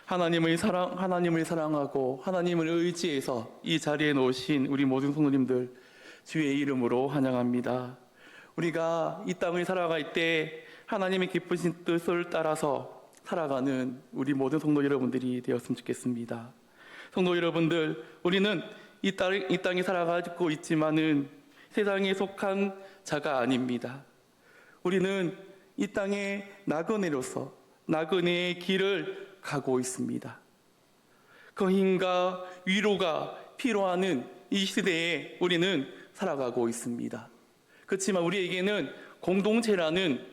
하나님을 사랑하고 하나님을 의지해서 이 자리에 놓으신 우리 모든 성도님들 주의 이름으로 환영합니다. 우리가 이 땅을 살아갈 때 하나님의 기쁘신 뜻을 따라서 살아가는 우리 모든 성도 여러분들이 되었으면 좋겠습니다. 성도 여러분들, 우리는 이 땅에 살아가고 있지만은 세상에 속한 자가 아닙니다. 우리는 이 땅의 나그네로서 나그네의 길을 가고 있습니다. 거인과 위로가 필요하는 이 시대에 우리는 살아가고 있습니다. 그렇지만 우리에게는 공동체라는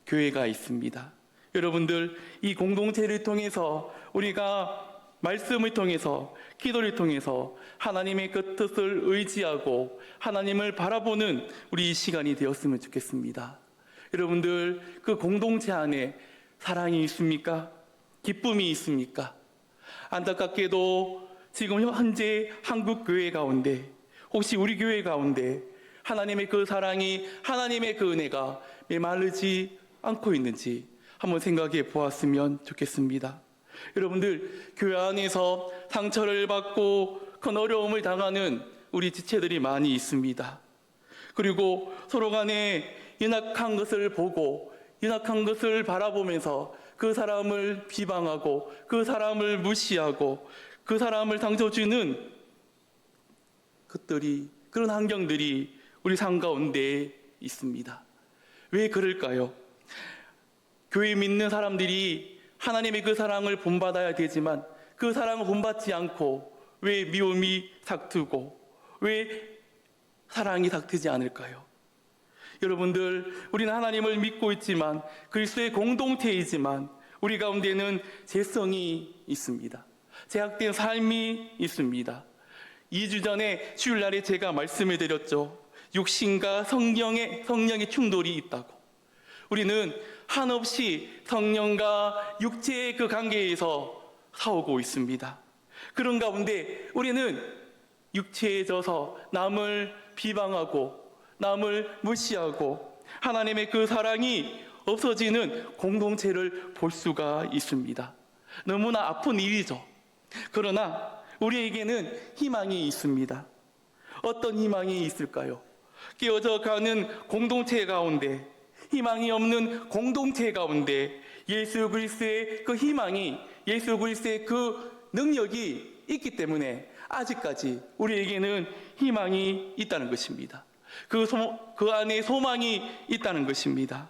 교회가 있습니다. 여러분들, 이 공동체를 통해서 우리가 말씀을 통해서 기도를 통해서 하나님의 그 뜻을 의지하고 하나님을 바라보는 우리 이 시간이 되었으면 좋겠습니다. 여러분들, 그 공동체 안에 사랑이 있습니까? 기쁨이 있습니까? 안타깝게도 지금 현재 한국 교회 가운데, 혹시 우리 교회 가운데 하나님의 그 사랑이, 하나님의 그 은혜가 메마르지 않고 있는지 한번 생각해 보았으면 좋겠습니다. 여러분들, 교회 안에서 상처를 받고 큰 어려움을 당하는 우리 지체들이 많이 있습니다. 그리고 서로 간에 연약한 것을 보고 연약한 것을 바라보면서 그 사람을 비방하고 그 사람을 무시하고 그 사람을 상처 주는 그런 환경들이 우리 삶 가운데 있습니다. 왜 그럴까요? 교회 믿는 사람들이 하나님의 그 사랑을 본받아야 되지만 그 사랑을 본받지 않고 왜 미움이 삭트고 왜 사랑이 삭트지 않을까요? 여러분들, 우리는 하나님을 믿고 있지만 그리스도의 공동체이지만 우리 가운데는 죄성이 있습니다. 제약된 삶이 있습니다. 2주 전에 주일날에 제가 말씀을 드렸죠. 육신과 성령의 충돌이 있다고. 우리는 한없이 성령과 육체의 그 관계에서 싸우고 있습니다. 그런 가운데 우리는 육체에 져서 남을 비방하고 남을 무시하고 하나님의 그 사랑이 없어지는 공동체를 볼 수가 있습니다. 너무나 아픈 일이죠. 그러나 우리에게는 희망이 있습니다. 어떤 희망이 있을까요? 깨어져 가는 공동체 가운데, 희망이 없는 공동체 가운데 예수 그리스도의 그 희망이, 예수 그리스도의 그 능력이 있기 때문에 아직까지 우리에게는 희망이 있다는 것입니다. 그 안에 소망이 있다는 것입니다.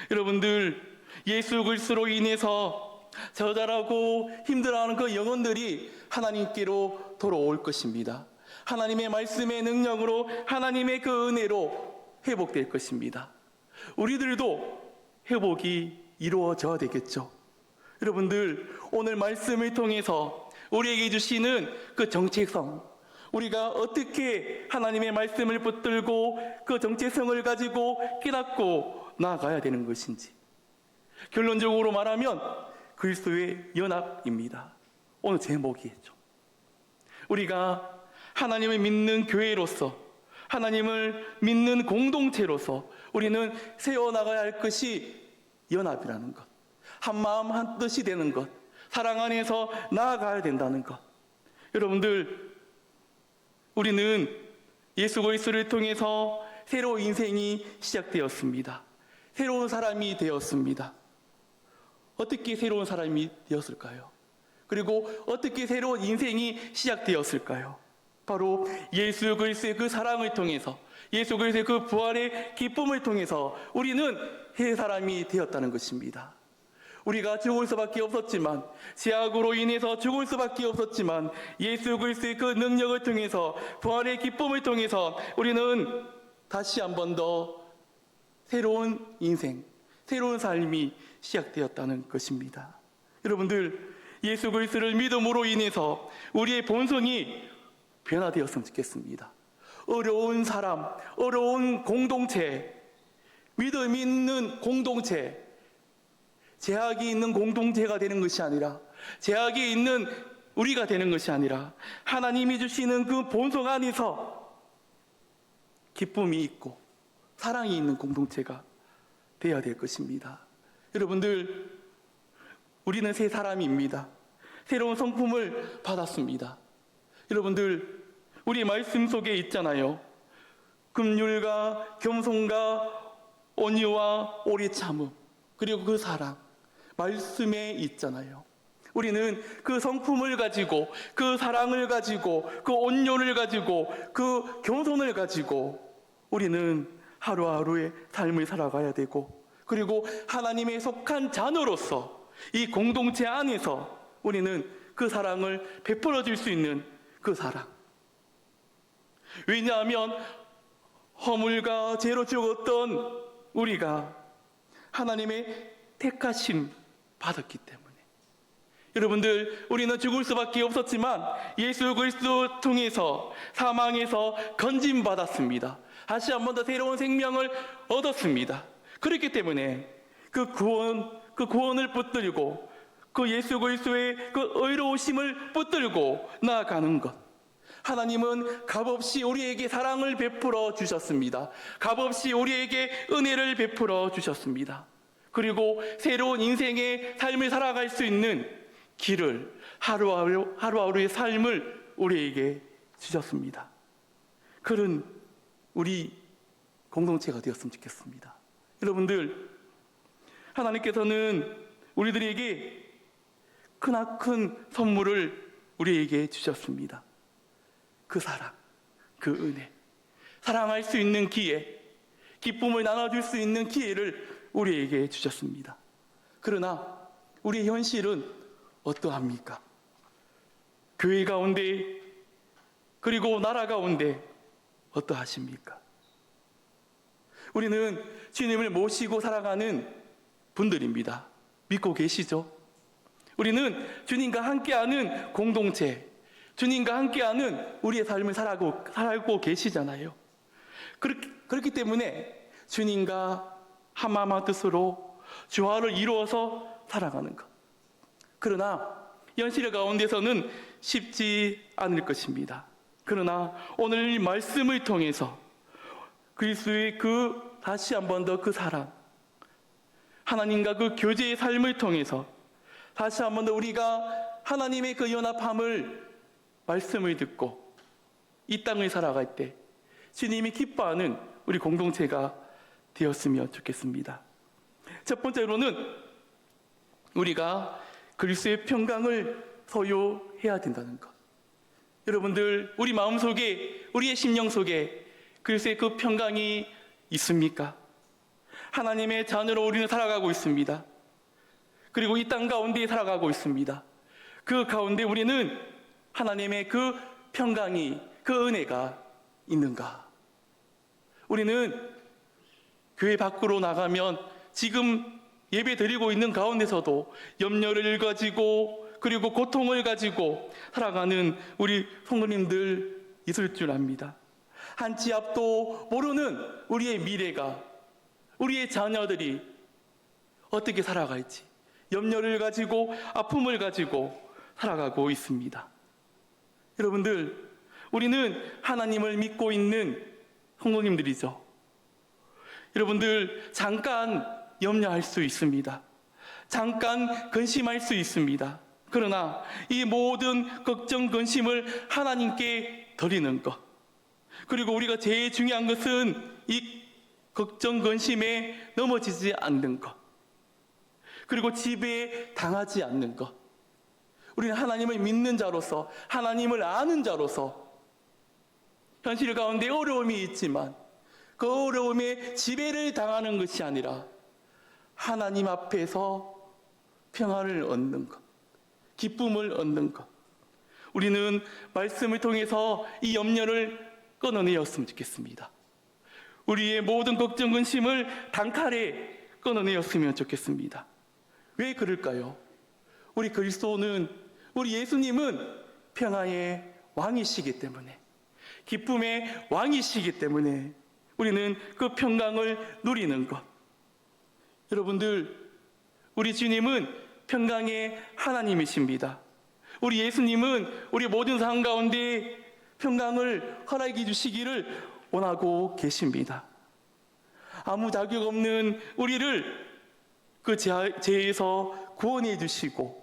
여러분들, 예수 그리스도로 인해서 저자라고 힘들어하는 그 영혼들이 하나님께로 돌아올 것입니다. 하나님의 말씀의 능력으로, 하나님의 그 은혜로 회복될 것입니다. 우리들도 회복이 이루어져야 되겠죠. 여러분들, 오늘 말씀을 통해서 우리에게 주시는 그 정체성, 우리가 어떻게 하나님의 말씀을 붙들고 그 정체성을 가지고 깨닫고 나아가야 되는 것인지, 결론적으로 말하면 그리스도의 연합입니다. 오늘 제목이죠. 우리가 하나님을 믿는 교회로서, 하나님을 믿는 공동체로서 우리는 세워나가야 할 것이 연합이라는 것, 한마음 한뜻이 되는 것, 사랑 안에서 나아가야 된다는 것. 여러분들, 우리는 예수 그리스도를 통해서 새로운 인생이 시작되었습니다. 새로운 사람이 되었습니다. 어떻게 새로운 사람이 되었을까요? 그리고 어떻게 새로운 인생이 시작되었을까요? 바로 예수 그리스도의 그 사랑을 통해서, 예수 그리스도의 그 부활의 기쁨을 통해서 우리는 새 사람이 되었다는 것입니다. 우리가 죽을 수밖에 없었지만, 죄악으로 인해서 죽을 수밖에 없었지만 예수 그리스도의 그 능력을 통해서, 부활의 기쁨을 통해서 우리는 다시 한 번 더 새로운 인생, 새로운 삶이 시작되었다는 것입니다. 여러분들, 예수 그리스도를 믿음으로 인해서 우리의 본성이 변화되었으면 좋겠습니다. 어려운 사람, 어려운 공동체, 믿음 있는 공동체, 제약이 있는 공동체가 되는 것이 아니라, 제약이 있는 우리가 되는 것이 아니라 하나님이 주시는 그 본성 안에서 기쁨이 있고 사랑이 있는 공동체가 되어야 될 것입니다. 여러분들, 우리는 새 사람입니다. 새로운 성품을 받았습니다. 여러분들, 우리 말씀 속에 있잖아요. 긍휼과 겸손과 온유와 오래 참음, 그리고 그 사랑, 말씀에 있잖아요. 우리는 그 성품을 가지고, 그 사랑을 가지고, 그 온유를 가지고, 그 겸손을 가지고 우리는 하루하루의 삶을 살아가야 되고, 그리고 하나님의 속한 자녀로서 이 공동체 안에서 우리는 그 사랑을 베풀어 줄 수 있는 그 사랑. 왜냐하면 허물과 죄로 죽었던 우리가 하나님의 택하심 받았기 때문에. 여러분들, 우리는 죽을 수밖에 없었지만 예수 그리스도 통해서 사망에서 건짐 받았습니다. 다시 한 번 더 새로운 생명을 얻었습니다. 그렇기 때문에 그 구원을 붙들고 그 예수 그리스도의 그 의로우심을 붙들고 나아가는 것. 하나님은 값없이 우리에게 사랑을 베풀어 주셨습니다. 값없이 우리에게 은혜를 베풀어 주셨습니다. 그리고 새로운 인생의 삶을 살아갈 수 있는 길을, 하루하루의 삶을 우리에게 주셨습니다. 그런 우리 공동체가 되었으면 좋겠습니다. 여러분들, 하나님께서는 우리들에게 크나큰 선물을 우리에게 주셨습니다. 그 사랑, 그 은혜, 사랑할 수 있는 기회, 기쁨을 나눠줄 수 있는 기회를 우리에게 주셨습니다. 그러나 우리의 현실은 어떠합니까? 교회 가운데, 그리고 나라 가운데 어떠하십니까? 우리는 주님을 모시고 살아가는 분들입니다. 믿고 계시죠? 우리는 주님과 함께하는 공동체, 주님과 함께하는 우리의 삶을 살고 계시잖아요. 그렇기 때문에 주님과 한마음 뜻으로 조화를 이루어서 살아가는 것. 그러나 현실 가운데서는 쉽지 않을 것입니다. 그러나 오늘 이 말씀을 통해서 그리스도의 다시 한 번 더 그 사랑, 하나님과 그 교제의 삶을 통해서 다시 한 번 더 우리가 하나님의 그 연합함을, 말씀을 듣고 이 땅을 살아갈 때 주님이 기뻐하는 우리 공동체가 되었으면 좋겠습니다. 첫 번째로는 우리가 그리스도의 평강을 소유해야 된다는 것. 여러분들, 우리 마음속에, 우리의 심령 속에 그리스도의 그 평강이 있습니까? 하나님의 자녀로 우리는 살아가고 있습니다. 그리고 이 땅 가운데 살아가고 있습니다. 그 가운데 우리는 하나님의 그 평강이, 그 은혜가 있는가? 우리는 교회 밖으로 나가면 지금 예배 드리고 있는 가운데서도 염려를 가지고, 그리고 고통을 가지고 살아가는 우리 성도님들 있을 줄 압니다. 한 치 앞도 모르는 우리의 미래가, 우리의 자녀들이 어떻게 살아갈지 염려를 가지고, 아픔을 가지고 살아가고 있습니다. 여러분들, 우리는 하나님을 믿고 있는 성도님들이죠. 여러분들, 잠깐 염려할 수 있습니다. 잠깐 근심할 수 있습니다. 그러나 이 모든 걱정, 근심을 하나님께 드리는 것, 그리고 우리가 제일 중요한 것은 이 걱정, 근심에 넘어지지 않는 것, 그리고 지배에 당하지 않는 것. 우리는 하나님을 믿는 자로서, 하나님을 아는 자로서 현실 가운데 어려움이 있지만 그 어려움에 지배를 당하는 것이 아니라 하나님 앞에서 평안을 얻는 것, 기쁨을 얻는 것. 우리는 말씀을 통해서 이 염려를 끊어내었으면 좋겠습니다. 우리의 모든 걱정, 근심을 단칼에 끊어내었으면 좋겠습니다. 왜 그럴까요? 우리 그리스도는, 우리 예수님은 평화의 왕이시기 때문에, 기쁨의 왕이시기 때문에 우리는 그 평강을 누리는 것. 여러분들, 우리 주님은 평강의 하나님이십니다. 우리 예수님은 우리 모든 상황 가운데 평강을 허락해 주시기를 원하고 계십니다. 아무 자격 없는 우리를 그 죄에서 구원해 주시고,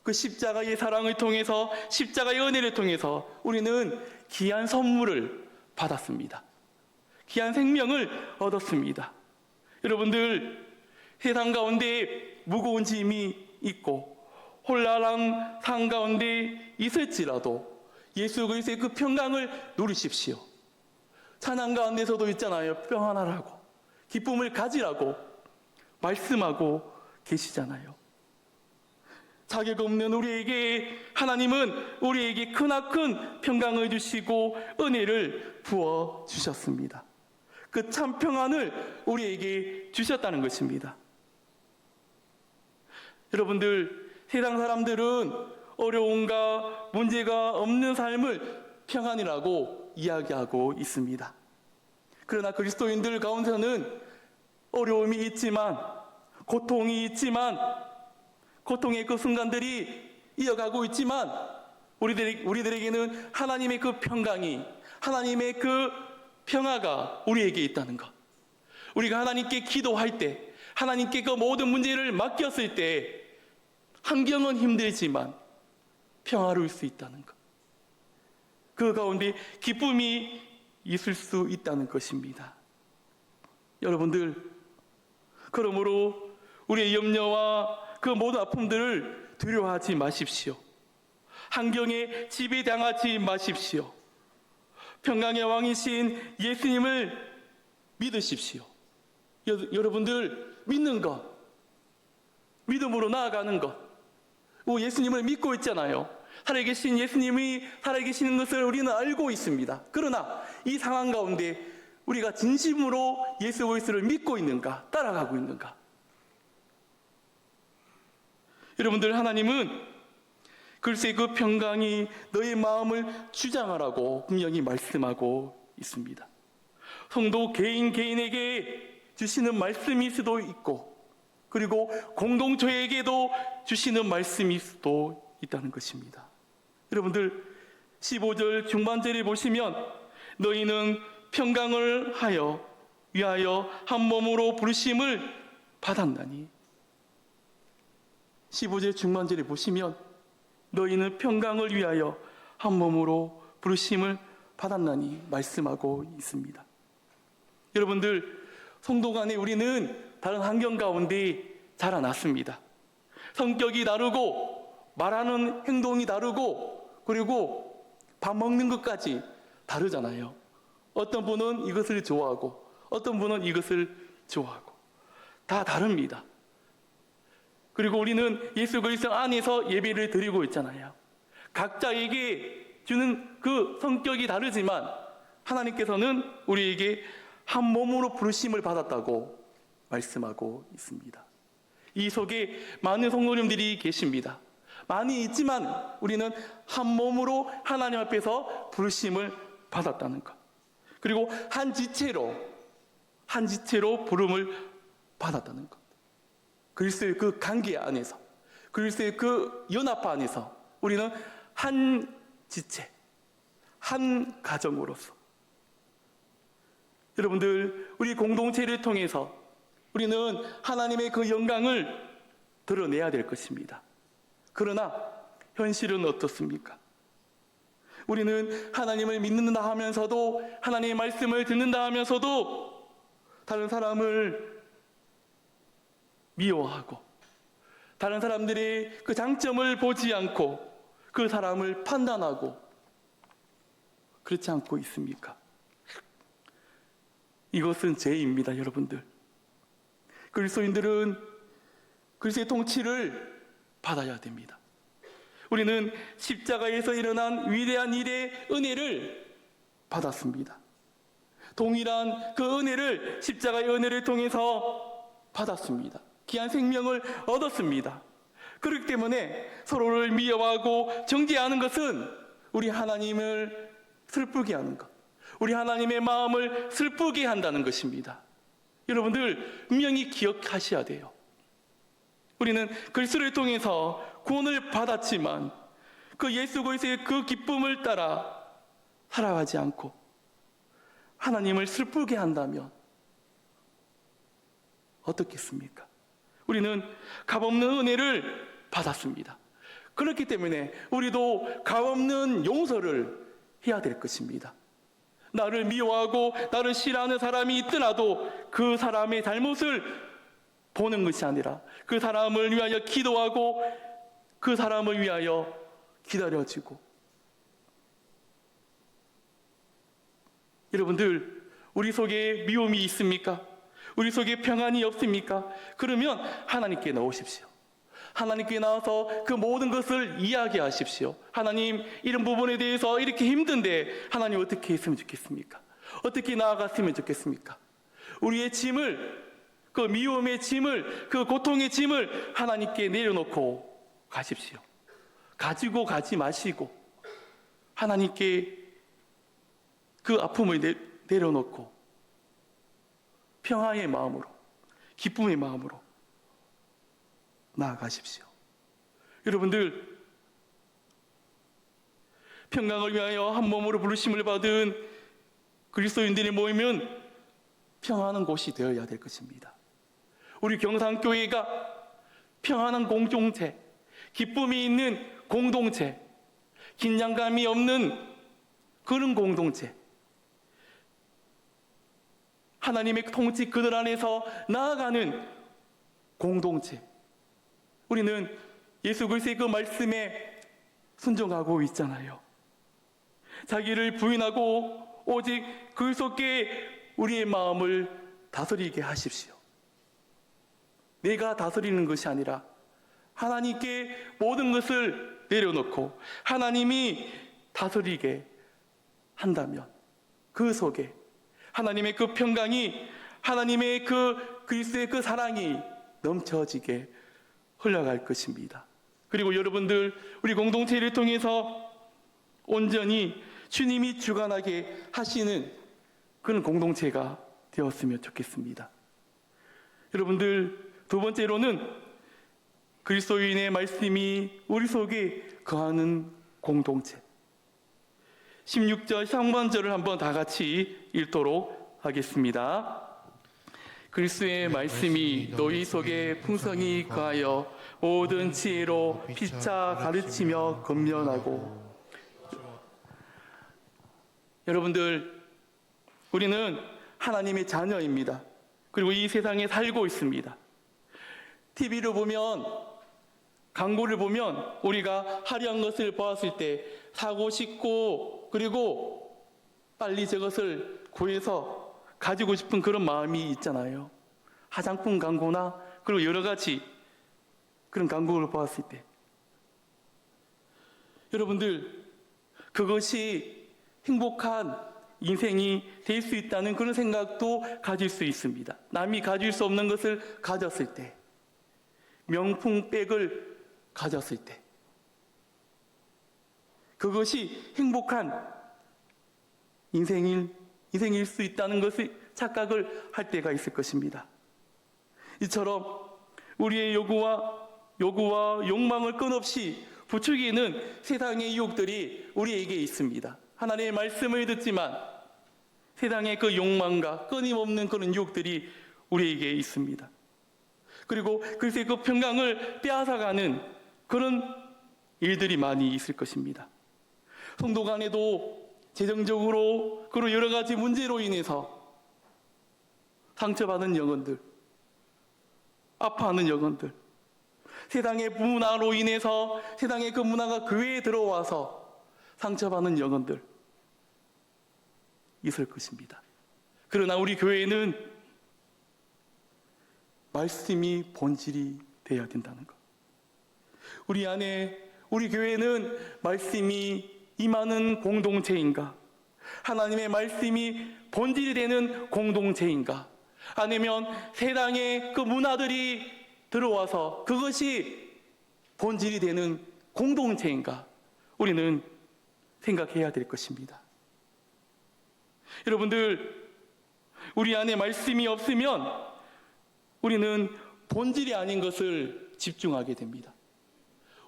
그 십자가의 사랑을 통해서, 십자가의 은혜를 통해서 우리는 귀한 선물을 받았습니다. 귀한 생명을 얻었습니다. 여러분들, 세상 가운데 무거운 짐이 있고 혼란한 삶 가운데 있을지라도 예수 그리스도의 그 평강을 누리십시오. 찬양 가운데서도 있잖아요. 평안하라고, 기쁨을 가지라고 말씀하고 계시잖아요. 자격 없는 우리에게 하나님은 우리에게 크나큰 평강을 주시고 은혜를 부어 주셨습니다. 그 참 평안을 우리에게 주셨다는 것입니다. 여러분들, 세상 사람들은 어려움과 문제가 없는 삶을 평안이라고 이야기하고 있습니다. 그러나 그리스도인들 가운데서는 어려움이 있지만, 고통이 있지만, 고통의 그 순간들이 이어가고 있지만 우리들에게는 하나님의 그 평강이, 하나님의 그 평화가 우리에게 있다는 것. 우리가 하나님께 기도할 때, 하나님께 그 모든 문제를 맡겼을 때 환경은 힘들지만 평화로울 수 있다는 것. 그 가운데 기쁨이 있을 수 있다는 것입니다. 여러분들, 그러므로 우리의 염려와 그 모든 아픔들을 두려워하지 마십시오. 환경에 지배당하지 마십시오. 평강의 왕이신 예수님을 믿으십시오. 여러분들, 믿는 것, 믿음으로 나아가는 것, 예수님을 믿고 있잖아요. 살아계신 예수님이 살아계시는 것을 우리는 알고 있습니다. 그러나 이 상황 가운데 우리가 진심으로 예수 그리스도를 믿고 있는가, 따라가고 있는가? 여러분들, 하나님은 글쎄 그 평강이 너의 마음을 주장하라고 분명히 말씀하고 있습니다. 성도 개인에게 주시는 말씀일 수도 있고, 그리고 공동체에게도 주시는 말씀일 수도 있다는 것입니다. 여러분들, 15절 중반절에 보시면 너희는 평강을 위하여 한 몸으로 부르심을 받았나니, 15절 중반절에 보시면 너희는 평강을 위하여 한 몸으로 부르심을 받았나니 말씀하고 있습니다. 여러분들, 성도 간에 우리는 다른 환경 가운데 자라났습니다. 성격이 다르고 말하는 행동이 다르고, 그리고 밥 먹는 것까지 다르잖아요. 어떤 분은 이것을 좋아하고 어떤 분은 이것을 좋아하고 다 다릅니다. 그리고 우리는 예수 그리스도 안에서 예배를 드리고 있잖아요. 각자에게 주는 그 성격이 다르지만 하나님께서는 우리에게 한 몸으로 부르심을 받았다고 말씀하고 있습니다. 이 속에 많은 성도님들이 계십니다. 많이 있지만 우리는 한 몸으로 하나님 앞에서 부르심을 받았다는 것. 그리고 한 지체로 부름을 받았다는 것. 그리스도의 그 관계 안에서, 그리스도의 그 연합 안에서 우리는 한 지체, 한 가정으로서, 여러분들, 우리 공동체를 통해서 우리는 하나님의 그 영광을 드러내야 될 것입니다. 그러나 현실은 어떻습니까? 우리는 하나님을 믿는다 하면서도, 하나님의 말씀을 듣는다 하면서도 다른 사람을 미워하고 다른 사람들의 그 장점을 보지 않고 그 사람을 판단하고 그렇지 않고 있습니까? 이것은 죄입니다, 여러분들. 그리스도인들은 그리스도의 통치를 받아야 됩니다. 우리는 십자가에서 일어난 위대한 일의 은혜를 받았습니다. 동일한 그 은혜를, 십자가의 은혜를 통해서 받았습니다. 귀한 생명을 얻었습니다. 그렇기 때문에 서로를 미워하고 정죄하는 것은 우리 하나님을 슬프게 하는 것, 우리 하나님의 마음을 슬프게 한다는 것입니다. 여러분들, 분명히 기억하셔야 돼요. 우리는 그리스도를 통해서 구원을 받았지만 그 예수 그리스도의 그 기쁨을 따라 살아가지 않고 하나님을 슬프게 한다면 어떻겠습니까? 우리는 값없는 은혜를 받았습니다. 그렇기 때문에 우리도 값없는 용서를 해야 될 것입니다. 나를 미워하고 나를 싫어하는 사람이 있더라도 그 사람의 잘못을 보는 것이 아니라 그 사람을 위하여 기도하고 그 사람을 위하여 기다려지고. 여러분들, 우리 속에 미움이 있습니까? 우리 속에 평안이 없습니까? 그러면 하나님께 나오십시오. 하나님께 나와서 그 모든 것을 이야기하십시오. 하나님, 이런 부분에 대해서 이렇게 힘든데 하나님 어떻게 했으면 좋겠습니까? 어떻게 나아갔으면 좋겠습니까? 우리의 짐을, 그 미움의 짐을, 그 고통의 짐을 하나님께 내려놓고 가십시오. 가지고 가지 마시고 하나님께 그 아픔을 내려놓고 평화의 마음으로, 기쁨의 마음으로 나아가십시오. 여러분들, 평강을 위하여 한 몸으로 부르심을 받은 그리스도인들이 모이면 평안한 곳이 되어야 될 것입니다. 우리 경상교회가 평안한 공동체, 기쁨이 있는 공동체, 긴장감이 없는 그런 공동체, 하나님의 통치 그들 안에서 나아가는 공동체. 우리는 예수 그리스도의 그 말씀에 순종하고 있잖아요. 자기를 부인하고 오직 그리스도께 우리의 마음을 다스리게 하십시오. 내가 다스리는 것이 아니라 하나님께 모든 것을 내려놓고 하나님이 다스리게 한다면 그 속에 하나님의 그 평강이, 하나님의 그 그리스도의 그 사랑이 넘쳐지게 흘러갈 것입니다. 그리고 여러분들, 우리 공동체를 통해서 온전히 주님이 주관하게 하시는 그런 공동체가 되었으면 좋겠습니다. 여러분들, 두 번째로는 그리스도인의 말씀이 우리 속에 거하는 공동체. 16절 상반절을 한번 다 같이 읽도록 하겠습니다. 그리스도의 말씀이 너희 속에 풍성히 거하여 모든 지혜로 피차 가르치며 권면하고. 여러분들, 우리는 하나님의 자녀입니다. 그리고 이 세상에 살고 있습니다. TV를 보면, 광고를 보면 우리가 화려한 것을 보았을 때 사고 싶고, 그리고 빨리 저것을 구해서 가지고 싶은 그런 마음이 있잖아요. 화장품 광고나 그리고 여러 가지 그런 광고를 보았을 때, 여러분들, 그것이 행복한 인생이 될 수 있다는 그런 생각도 가질 수 있습니다. 남이 가질 수 없는 것을 가졌을 때, 명품백을 가졌을 때, 그것이 행복한 인생일 수 있다는 것을 착각을 할 때가 있을 것입니다. 이처럼 우리의 요구와 욕망을 끝없이 부추기는 세상의 유혹들이 우리에게 있습니다. 하나님의 말씀을 듣지만 세상의 그 욕망과 끊임없는 그런 유혹들이 우리에게 있습니다. 그리고 글쎄 그 평강을 빼앗아가는 그런 일들이 많이 있을 것입니다. 성도 간에도 재정적으로 그리고 여러 가지 문제로 인해서 상처받은 영혼들, 아파하는 영혼들, 세상의 문화로 인해서 세상의 그 문화가 교회에 들어와서 상처받는 영혼들 있을 것입니다. 그러나 우리 교회는 말씀이 본질이 되어야 된다는 것. 우리 교회는 말씀이 임하는 공동체인가? 하나님의 말씀이 본질이 되는 공동체인가? 아니면 세상의 그 문화들이 들어와서 그것이 본질이 되는 공동체인가? 우리는 생각해야 될 것입니다. 여러분들, 우리 안에 말씀이 없으면 우리는 본질이 아닌 것을 집중하게 됩니다.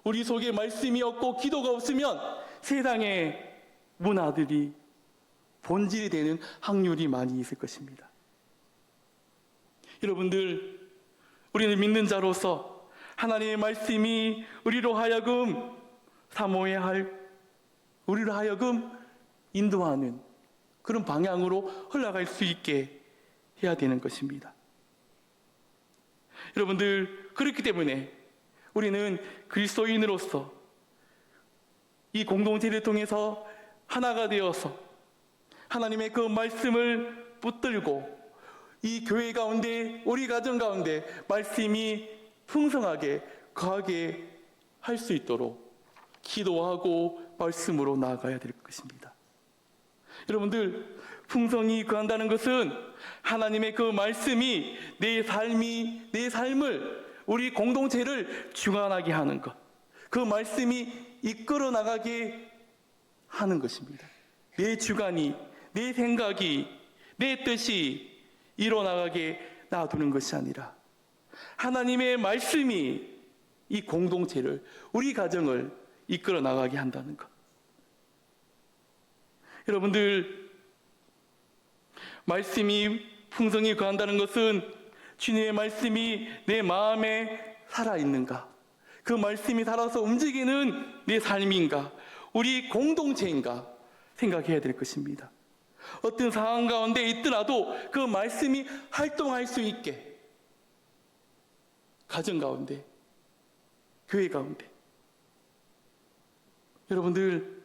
우리 속에 말씀이 없고 기도가 없으면 세상의 문화들이 본질이 되는 확률이 많이 있을 것입니다. 여러분들, 우리는 믿는 자로서 하나님의 말씀이 우리로 하여금 사모해야 할 우리를 하여금 인도하는 그런 방향으로 흘러갈 수 있게 해야 되는 것입니다. 여러분들, 그렇기 때문에 우리는 그리스도인으로서 이 공동체를 통해서 하나가 되어서 하나님의 그 말씀을 붙들고 이 교회 가운데, 우리 가정 가운데 말씀이 풍성하게 거하게 할 수 있도록 기도하고 말씀으로 나아가야 될 것입니다. 여러분들, 풍성히 거한다는 것은 하나님의 그 말씀이 내 삶을, 우리 공동체를 주관하게 하는 것, 그 말씀이 이끌어 나가게 하는 것입니다. 내 주관이, 내 생각이, 내 뜻이 이뤄나가게 놔두는 것이 아니라 하나님의 말씀이 이 공동체를, 우리 가정을 이끌어 나가게 한다는 것. 여러분들, 말씀이 풍성히 거한다는 것은 주님의 말씀이 내 마음에 살아있는가, 그 말씀이 살아서 움직이는 내 삶인가, 우리 공동체인가 생각해야 될 것입니다. 어떤 상황 가운데 있더라도 그 말씀이 활동할 수 있게, 가정 가운데, 교회 가운데, 여러분들,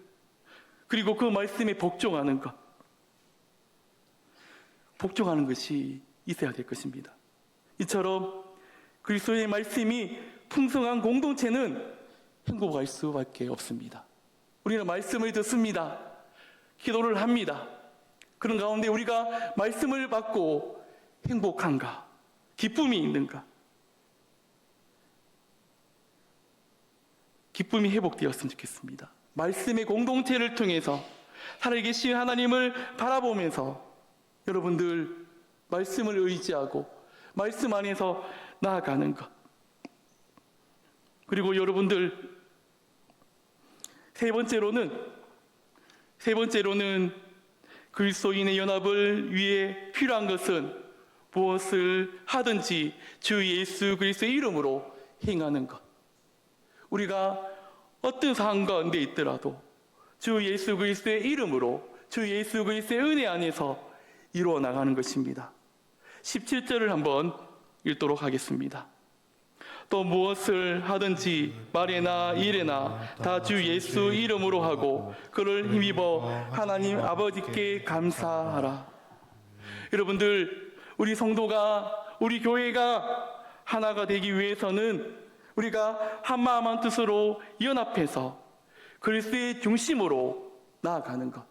그리고 그 말씀에 복종하는 것, 복종하는 것이 있어야 될 것입니다. 이처럼 그리스도의 말씀이 풍성한 공동체는 행복할 수밖에 없습니다. 우리는 말씀을 듣습니다. 기도를 합니다. 그런 가운데 우리가 말씀을 받고 행복한가? 기쁨이 있는가? 기쁨이 회복되었으면 좋겠습니다. 말씀의 공동체를 통해서 살아계신 하나님을 바라보면서 여러분들 말씀을 의지하고 말씀 안에서 나아가는 것. 그리고 여러분들, 세 번째로는 그리스도인의 연합을 위해 필요한 것은 무엇을 하든지 주 예수 그리스도의 이름으로 행하는 것. 우리가 어떤 상황 가운데 있더라도 주 예수 그리스도의 이름으로, 주 예수 그리스도의 은혜 안에서 이루어 나가는 것입니다. 17절을 한번 읽도록 하겠습니다. 또 무엇을 하든지 말에나 일에나 다 주 예수 이름으로 하고 그를 힘입어 하나님 아버지께 감사하라. 여러분들, 우리 성도가, 우리 교회가 하나가 되기 위해서는 우리가 한마음 한뜻으로 연합해서 그리스도의 중심으로 나아가는 것,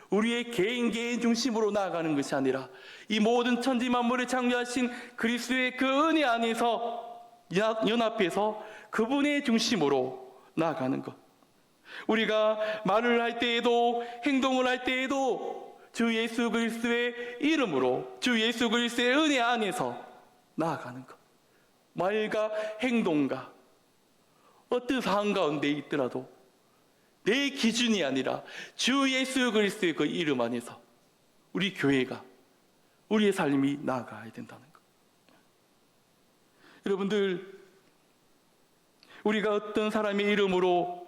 우리의 개인 중심으로 나아가는 것이 아니라 이 모든 천지 만물을 창조하신 그리스도의 그 은혜 안에서 연합해서 그분의 중심으로 나아가는 것. 우리가 말을 할 때에도, 행동을 할 때에도 주 예수 그리스도의 이름으로, 주 예수 그리스도의 은혜 안에서 나아가는 것. 말과 행동과 어떤 상황 가운데 있더라도 내 기준이 아니라 주 예수 그리스도의 그 이름 안에서 우리 교회가, 우리의 삶이 나아가야 된다는 것. 여러분들, 우리가 어떤 사람의 이름으로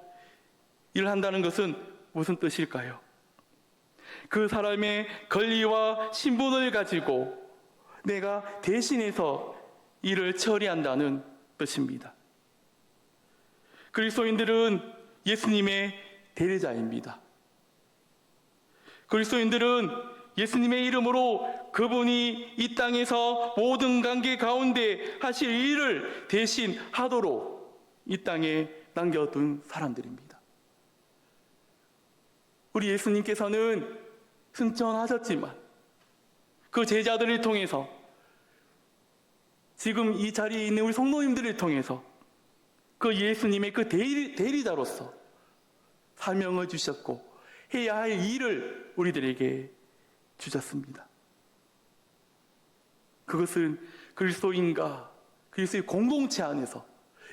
일을 한다는 것은 무슨 뜻일까요? 그 사람의 권리와 신분을 가지고 내가 대신해서 일을 처리한다는 뜻입니다. 그리스도인들은 예수님의 대리자입니다. 그리스도인들은 예수님의 이름으로 그분이 이 땅에서 모든 관계 가운데 하실 일을 대신 하도록 이 땅에 남겨둔 사람들입니다. 우리 예수님께서는 승천하셨지만 그 제자들을 통해서, 지금 이 자리에 있는 우리 성도님들을 통해서 그 예수님의 그 대리자로서 사명을 주셨고 해야 할 일을 우리들에게 주셨습니다. 그것은 그리스도인과 그리스도의 공동체 안에서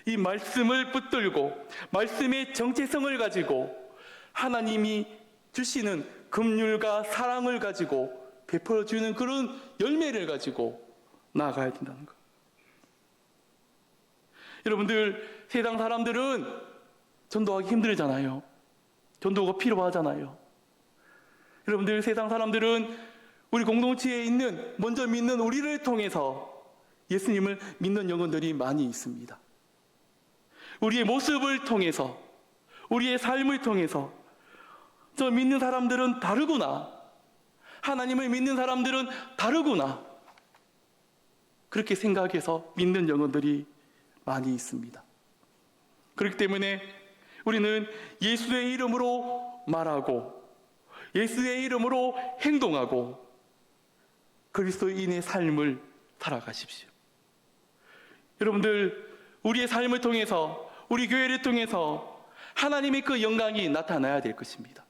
이 말씀을 붙들고 말씀의 정체성을 가지고 하나님이 주시는 긍휼과 사랑을 가지고 베풀어주는 그런 열매를 가지고 나아가야 된다는 것. 여러분들, 세상 사람들은 전도하기 힘들잖아요. 전도가 필요하잖아요. 여러분들, 세상 사람들은 우리 공동체에 있는, 먼저 믿는 우리를 통해서 예수님을 믿는 영혼들이 많이 있습니다. 우리의 모습을 통해서, 우리의 삶을 통해서 저 믿는 사람들은 다르구나, 하나님을 믿는 사람들은 다르구나, 그렇게 생각해서 믿는 영혼들이 많이 있습니다. 그렇기 때문에 우리는 예수의 이름으로 말하고 예수의 이름으로 행동하고 그리스도인의 삶을 살아가십시오. 여러분들, 우리의 삶을 통해서, 우리 교회를 통해서 하나님의 그 영광이 나타나야 될 것입니다.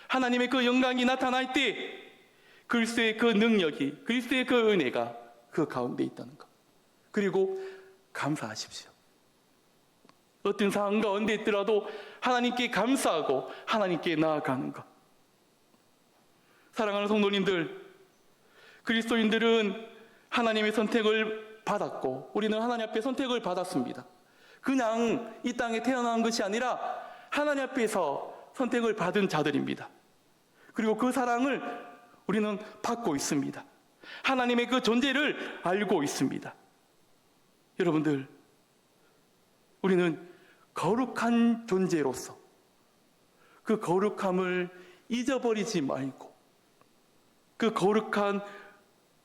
하나님의 그 영광이 나타날 때 그리스도의 그 능력이, 그리스도의 그 은혜가 그 가운데 있다는 것, 그리고 감사하십시오. 어떤 상황 가운데 있더라도 하나님께 감사하고 하나님께 나아가는 것. 사랑하는 성도님들, 그리스도인들은 하나님의 선택을 받았고 우리는 하나님 앞에 선택을 받았습니다. 그냥 이 땅에 태어난 것이 아니라 하나님 앞에서 선택을 받은 자들입니다. 그리고 그 사랑을 우리는 받고 있습니다. 하나님의 그 존재를 알고 있습니다. 여러분들, 우리는 거룩한 존재로서 그 거룩함을 잊어버리지 말고 그 거룩한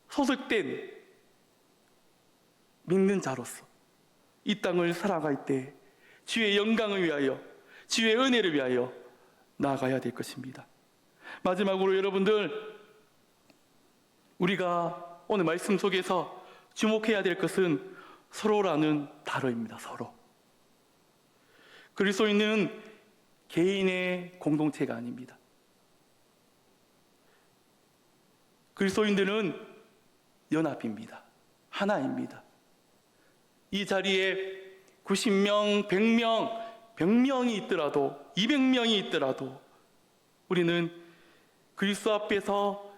소속된 믿는 자로서 이 땅을 살아갈 때 주의 영광을 위하여, 주의 은혜를 위하여 나아가야 될 것입니다. 마지막으로 여러분들, 우리가 오늘 말씀 속에서 주목해야 될 것은 서로라는 단어입니다. 서로. 그리스도인은 개인의 공동체가 아닙니다. 그리스도인들은 연합입니다. 하나입니다. 이 자리에 90명, 100명, 100명이 있더라도 200명이 있더라도 우리는 그리스도 앞에서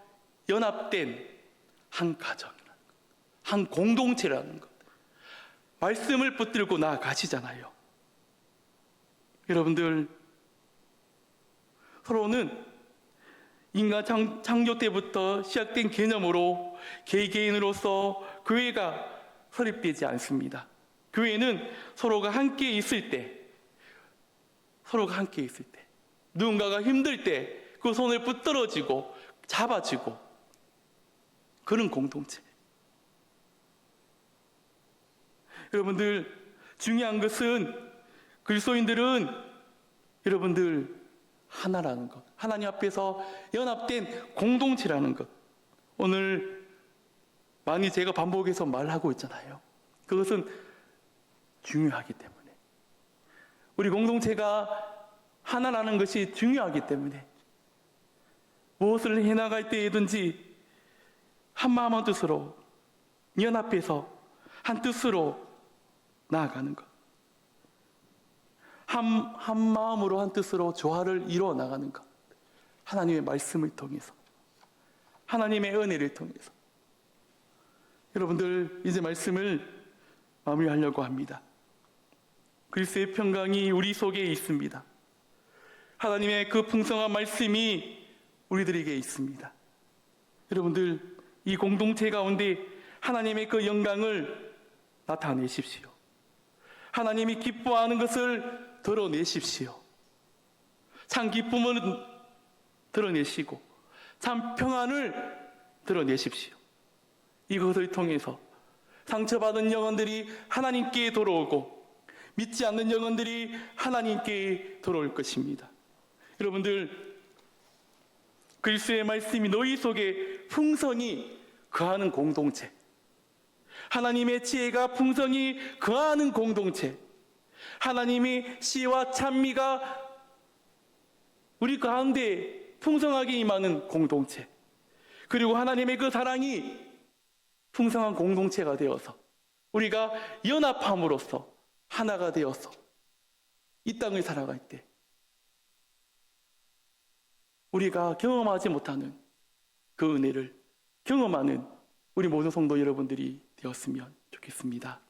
연합된 한 가정이라는 것, 한 공동체라는 것, 말씀을 붙들고 나아가시잖아요. 여러분들, 서로는 인간 창조 때부터 시작된 개념으로 개개인으로서 교회가 설립되지 않습니다. 교회는 서로가 함께 있을 때, 누군가가 힘들 때 그 손을 붙들어지고 잡아지고 그런 공동체. 여러분들, 중요한 것은 그리스도인들은 여러분들 하나라는 것, 하나님 앞에서 연합된 공동체라는 것. 오늘 많이 제가 반복해서 말하고 있잖아요. 그것은 중요하기 때문에, 우리 공동체가 하나라는 것이 중요하기 때문에 무엇을 해나갈 때에든지 한 마음 한 뜻으로 연합해서 한 뜻으로 나아가는 것, 한 마음으로 한 뜻으로 조화를 이루어 나가는 것, 하나님의 말씀을 통해서, 하나님의 은혜를 통해서. 여러분들, 이제 말씀을 마무리하려고 합니다. 그리스도의 평강이 우리 속에 있습니다. 하나님의 그 풍성한 말씀이 우리들에게 있습니다. 여러분들, 이 공동체 가운데 하나님의 그 영광을 나타내십시오. 하나님이 기뻐하는 것을 드러내십시오. 참 기쁨을 드러내시고 참 평안을 드러내십시오. 이것을 통해서 상처받은 영혼들이 하나님께 돌아오고 믿지 않는 영혼들이 하나님께 돌아올 것입니다. 여러분들, 그리스도의 말씀이 너희 속에 풍성히 거하는 공동체, 하나님의 지혜가 풍성히 거하는 공동체, 하나님의 시와 찬미가 우리 가운데 풍성하게 임하는 공동체, 그리고 하나님의 그 사랑이 풍성한 공동체가 되어서 우리가 연합함으로써 하나가 되어서 이 땅을 살아갈 때 우리가 경험하지 못하는 그 은혜를 경험하는 우리 모든 성도 여러분들이 되었으면 좋겠습니다.